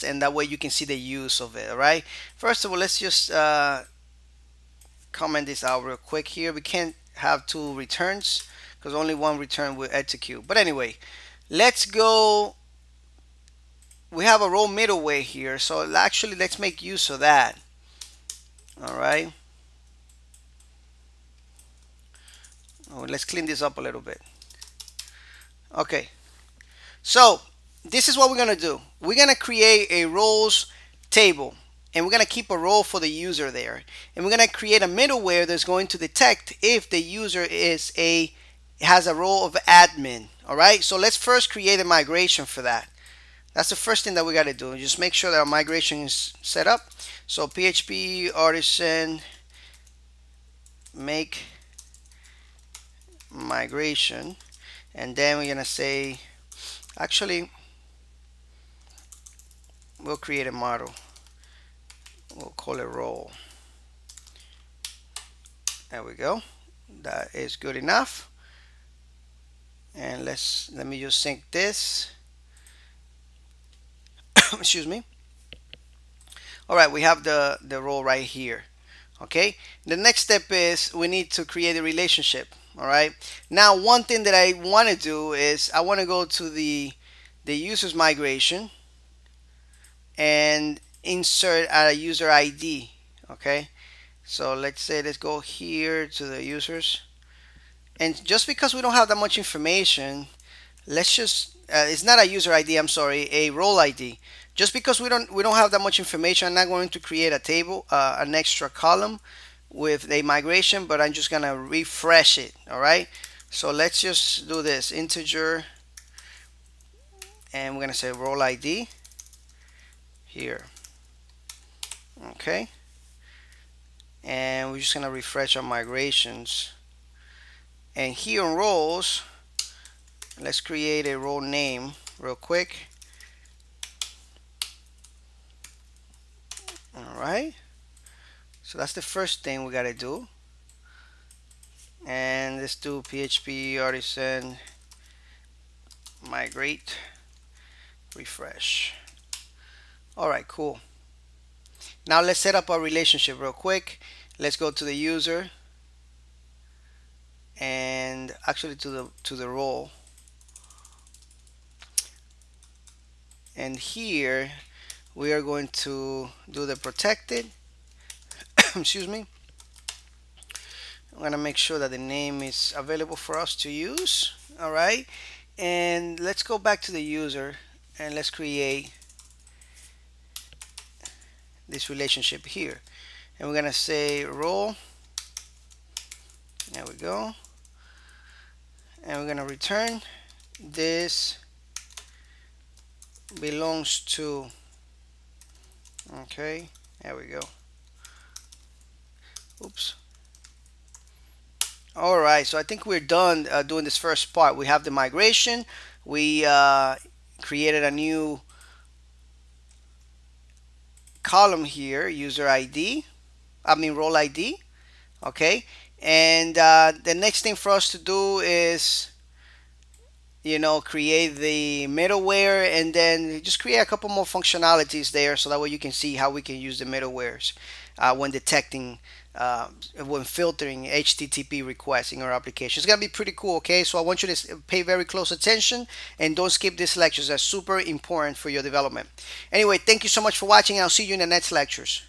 and that way you can see the use of it. All right. First of all, let's just comment this out real quick here. We can't have two returns because only one return will execute. But anyway, let's go. We have a role middleware here, so actually let's make use of that. All right. Oh, let's clean this up a little bit. Okay. So this is what we're gonna do. We're gonna create a roles table, and we're gonna keep a role for the user there, and we're gonna create a middleware that's going to detect if the user has a role of admin. All right. So let's first create a migration for that. That's the first thing that we got to do. Just make sure that our migration is set up. So PHP artisan make migration, and then we're gonna say, actually, we'll create a model. We'll call it role. There we go. That is good enough. And let me just sync this. Excuse me. All right, we have the role right here. Okay. The next step is we need to create a relationship. All right. Now, one thing that I want to do is I want to go to the users migration and insert a user ID. Okay. So let's go here to the users, and just because we don't have that much information, let's just it's not a user ID, I'm sorry, a role ID. Just because we don't have that much information, I'm not going to create a table, an extra column with a migration, but I'm just gonna refresh it. All right. So let's just do this integer, and we're gonna say role ID here. Okay. And we're just gonna refresh our migrations. And here on roles, let's create a role name real quick. All right. So that's the first thing we gotta do. And let's do PHP artisan migrate refresh. All right, cool. Now let's set up our relationship real quick. Let's go to the user and actually to the role. And here we are going to do the protected. Excuse me. I'm gonna make sure that the name is available for us to use. All right. And let's go back to the user and let's create this relationship here. And we're gonna say role. There we go. And we're gonna return this belongs to. Okay, there we go. Oops. All right, so I think we're done doing this first part. We have the migration. We created a new column here, user ID. I mean role ID. Okay, and the next thing for us to do is create the middleware, and then just create a couple more functionalities there so that way you can see how we can use the middlewares when detecting when filtering HTTP requests in our application. It's gonna be pretty cool. Okay, so I want you to pay very close attention and don't skip these lectures. They're super important for your development. Anyway, thank you so much for watching, and I'll see you in the next lectures.